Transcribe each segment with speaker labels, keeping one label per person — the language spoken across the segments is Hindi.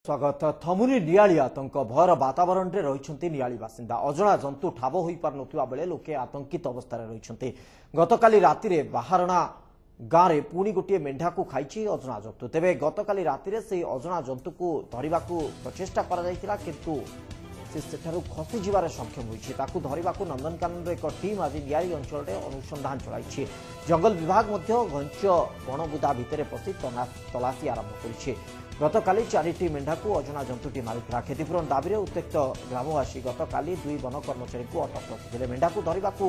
Speaker 1: स्वागत थमुनी नियाली आतंक भयर वातावरण में रही नियाली बासिंदा अजणा जंतु ठाब हो पार नथिबा बेले लोके आतंकित अवस्था रही गतकाली राति बाहारणा गाँव में पुणी गोटे मेढा को खाई अजणा जंतु तेरे गतकाली राति से अजणा जंतु को धरने को प्रचेषा किंतु सेठारु खसी जीवार सक्षम होइछि ताकू धरिबाकू नंदनकानन एक टीम आज नियाली अंचल में अनुसंधान चलाई जंगल विभाग मध्य घंच बणबुदा भितर पशि तलाशी आरंभ करिछि गतकाली 4टी मेढा को अजणा जंतुटी मारिथिला क्षतिपूरण दाबी उत्त्यक्त ग्रामवासी गतकाली 2 वन कर्मचारी को अटक रखिथिले मेढा को धरिबाकू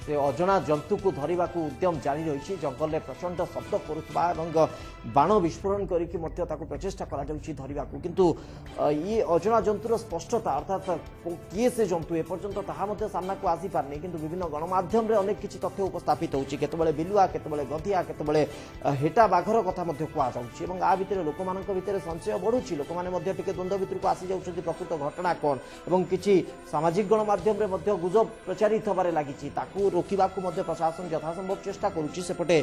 Speaker 1: से अजणा जंतु को धरने को उद्यम जारी रही जंगल में प्रचंड शब्द करुवा बाण विस्फोरण करके प्रचेषा धरने को किंतु ये अजणा जंतुर स्पष्टता अर्थात किए से जंतु एपर्यंत ताहा सामना को आसी पारनी किंतु विभिन्न गणमाध्यम रे अनेक किछि तथ्य उपस्थापित होछि केतबेले बिलुआ केतबेले गधिया केतबेले हेटा बाघर कथा मध्ये कुआ जाउछि एवं आ भितर लोकमानक भितर संशय बढ़ुछि लोकमाने मध्ये टिके द्वंद्व भितर को आसी जाउछन्ति प्रकृत घटना कोन एवं किछि सामाजिक गणमाध्यम रे मध्ये गुजब प्रचारित होबारे लागिछि ताकू रोकिबा को मध्ये प्रशासन यथासंभव चेष्टा करुछि सेपटे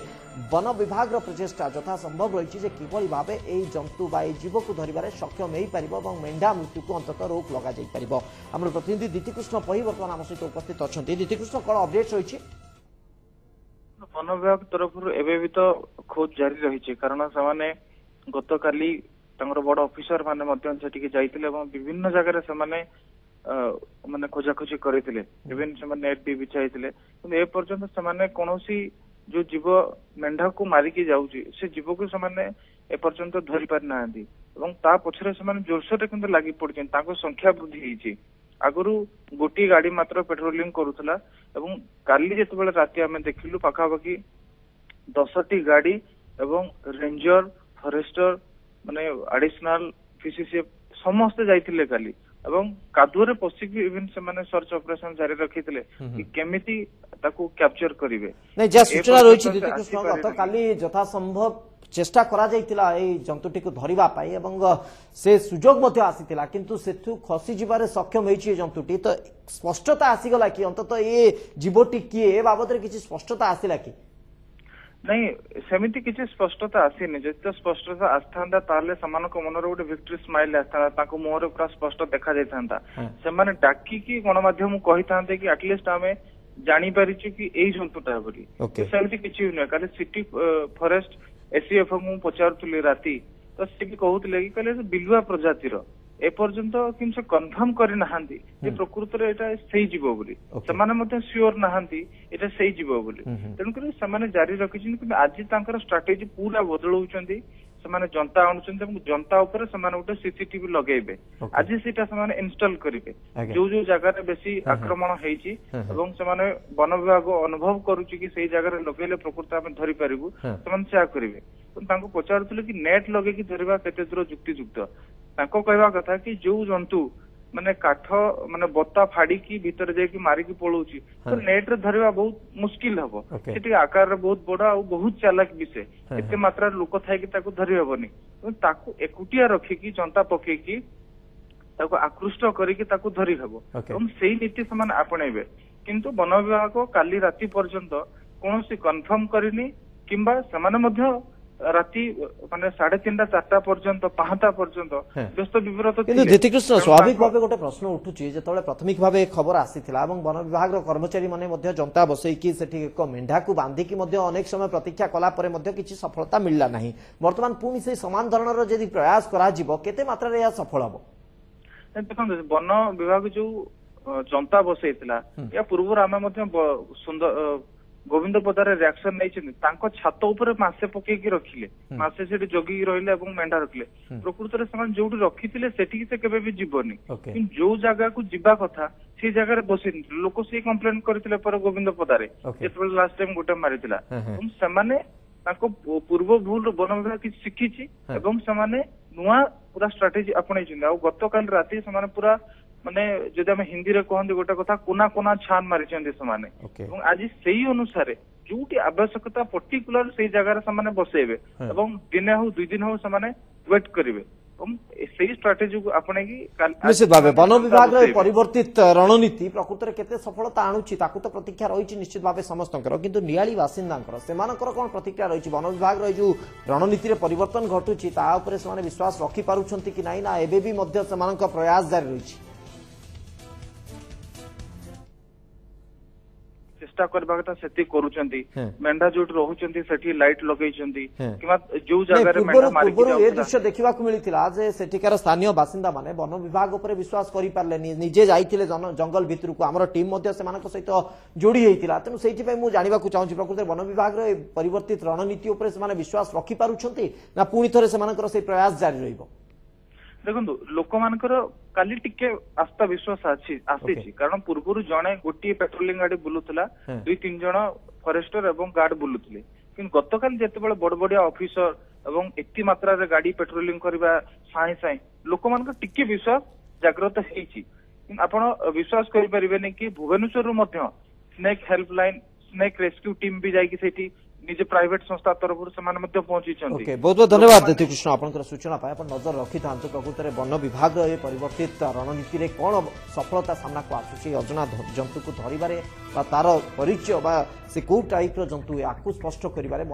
Speaker 1: वन विभाग रो प्रचेष्टा यथासंभव रही जे किभली भाबे एई जंतु बा एई जीव को धरिबारे सक्षम हेई परिबो एवं मेंढा मृत्यु को अंततः रोक लगा जाई परिबो हमर प्रतिनिधि दीतिकृष्ण पही वर्तमान आम सहित उपस्थित अछन्ति दीतिकृष्ण कोन अपडेट रही
Speaker 2: वन विभाग तरफ एबे भी तो खोज जारी रही कारण से गतकाली बड़ ऑफिसर माने मध्य सेटिके जाइतिले एवं विभिन्न जगह से माने खोजाखोजी करथिले इवन से नेट भी बिछाइथिले किंतु ए पर्यंत से कोनोसी जो जीव मेंढा को मारिकी जाउची से जीव को से ए पर्यंत धरि पार नांदी एवं ता पछरे से जोरसोर किंतु लागि पड़छन ताको संख्या वृद्धि हिची आगरु गोटी गाड़ी मात्र पेट्रोलिंग करूथला एवं काली जेतबेले राति आमे देखिलु पाखापाखि 10टी गाड़ी एवं रेंजर फॉरेस्टर माने एडिशनल पीसीसीएफ समस्त जाइथिले काली एवं कादुरे पसिक इवन से माने सर्च ऑपरेशन जारी रखिथिले कि केमिति ताकू कैप्चर करिवे
Speaker 1: नै जे सूचना रहिछि दीतिकृष्ण गत काली यथा संभव चेष्टा करा जाइतिला ए जंतुटी को धरिबा पाई एवं से सुजोग मध्ये आसीतिला किंतु सेथु खसी जिबारे सक्षम हेछि जंतुटी तो स्पष्टता आसी गला कि अंततः ए जीवटी किए ए बाबत रे किछि स्पष्टता आसिला कि
Speaker 2: नहीं सेमिति किसी स्पष्टता आसीनी जिते स्पष्टता आस्थांता ताले समानक मनर गोटे विक्ट्री स्माइल आस्थांता ताको मुहर पूरा स्पष्ट देखा जाइथांता सेमाने डाकी की गणमाध्यम कहि थांते कि एटलीस्ट आमे जानि परिछु कि एई जंतुटा बोली सेमिति किछि नै काले सिटी फॉरेस्ट एसीएफ मु पचारतुली राती तो से भी कहउतले कि कहले बिलुआ प्रजातिर ए पर्यंत किंसे कन्फर्म करि नहांती जे प्रकृत रे एटा सही जीव बोली समान मते श्योर नहांती एटा सही जीव बोली तेनु करी समान जारी रखिछिन कि आज तांकर स्ट्रेटजी पूरा बदलौचंती समान जनता आनुचंती एवं जनता ऊपर समान गोटे सीसीटीवी लगेबे आज सेटा समान इंस्टॉल करिवे जो जो जगह रे बेसी आक्रमण हेछि एवं समान वन विभाग अनुभव करूछि कि सेही जगह रे लगेले प्रकृत हम धरि परिबु समान सेया करिवे तांको पचारथले कि नेट लगे कि धरिबा केते दूर युक्तियुक्त तांको कहवा कथा कि जो जंतु माने काठ माने बत्ता फाड़ी की भीतर जाके मारी की पळौची तो नेट रे धरिबा बहुत मुश्किल हबो सेठी आकार रे बहुत बड़ा और बहुत चालाक विषय एते मात्रा लोक थाई कि ताको धरि हबनी तो ताको एकुटिया रखी की जनता पके की ताको आकृष्ट करी की ताको धरि हबो हम सेही नीति समान आपणेबे किंतु वन विभाग काली राति पर्यंत कोनोसी कंफर्म करिनी किंबा समान मध्य राति माने 3:30 4टा पर्यंत 5टा पर्यंत व्यस्त विवरत
Speaker 1: किंतु दीतिकृष्ण स्वाभाविक भाबे गोटे प्रश्न उठुची जेतबेले प्राथमिक भाबे खबर आसीथिला एवं वन विभाग रो कर्मचारी माने मध्ये जनता बसई की सेठी एक मेंढा को बांधी की मध्ये अनेक समय प्रतीक्षा कला परे मध्ये किछि सफलता मिलला नाही वर्तमान पुनी से समान धरणर जदि प्रयास करा जिवो केते मात्रा रे या सफल हबो
Speaker 2: देखो वन विभाग जो जनता बसईतिला या पूर्व आमे मध्ये सुंदर गोविंद पदार रिएक्शन नहीं छात उपर मासे पकई रखिले मासे से जगी रहिले एवं मेंढा रखिले प्रकृत रे समान जोटी रखिथिले सेठी से केबे भी जीवनी जो जगह को जीवा कथा से जगह बसी लोक से कंप्लेन करथिले पर गोविंद पदारे जेतबे लास्ट टाइम गोटे मारिथिला समाने ताको पूर्व भूल वन विभाग कि शिखिछि एवं समाने नुआ पूरा स्ट्रेटेजी आपणे छिंदा और गतकाल राति समान पूरा माने जदि हम हिंदी रे कहंदी गोटे कथा कोना कोना छान मारिचंदी समाने एवं आज सेही अनुसार जोटी आवश्यकता पर्टिकुलर सेही जगह रे समाने बसेबे एवं दिने हो 2 दिन हो समाने वेट करिवे ସେଇ ଷ୍ଟ୍ରାଟେଜି को आपणे की
Speaker 1: निश्चित भाव वन विभाग परिवर्तित रणनीति प्रकृत केते सफलता आणुची ताकू तो प्रतीक्षा रही निश्चित भाव समस्त किंतु नियाली बासिंदा कौन प्रतिक्रिया रही वन विभाग जो रणनीति परिवर्तन घटुची विश्वास रखि पारुछंती कि नहीं ना एबे भी मध्य सेमानक प्रयास जारी रही
Speaker 2: चेष्टा करबा कथा सेति करूचंती मेंढा जोट रहउचंती सेठी लाइट लगेइचंती किमा जो जगह रे मेंढा मारि के
Speaker 1: ए दृश्य देखिबा को मिलिथिला जे सेठिकार स्थानीय बासिंदा माने वन विभाग ऊपर विश्वास करि पारले निजे जाइथिले जंगल भितर को हमर टीम मध्य सेमानक सहित जोड़ी हेतिला तेनु सेठी पय मु जानिबा को चाहूची प्रकृत वन विभाग रे परिवर्तित रणनीति ऊपर सेमाने विश्वास रखि पारुछंती ना पुनी थरे सेमानकर से प्रयास जारी रहिबो
Speaker 2: देखो लोक मानकर काली टिके आस्था विश्वास आसी कारण पूर्व जड़े गोटे पेट्रोलिंग गाड़ी बुलूला 2-3 जन फॉरेस्टर एवं गार्ड बुलूले कि गतकाल जिते बड़ बड़िया ऑफिसर एवं एति मात्रा रे गाड़ी पेट्रोलिंग करबा साई साई लोक मानकर टिके विश्वास जागृत हेची आपण विश्वास करि परिबेनी कि भुवनेश्वर मध्य snake helpline snake rescue team भी जाई कि सेठी निजे प्राइवेट संस्था तरफ से पहुंची
Speaker 1: बहुत बहुत धन्यवाद देती कृष्ण आपनकर सूचना पाए नजर रखि था प्रकृत में वन विभाग परिवर्तित रणनीति रे कौन सफलता सामना को आसुची अजना जंतु को धरिबारे तार परिचय से कौ टाइप जंतु या स्पष्ट करिबारे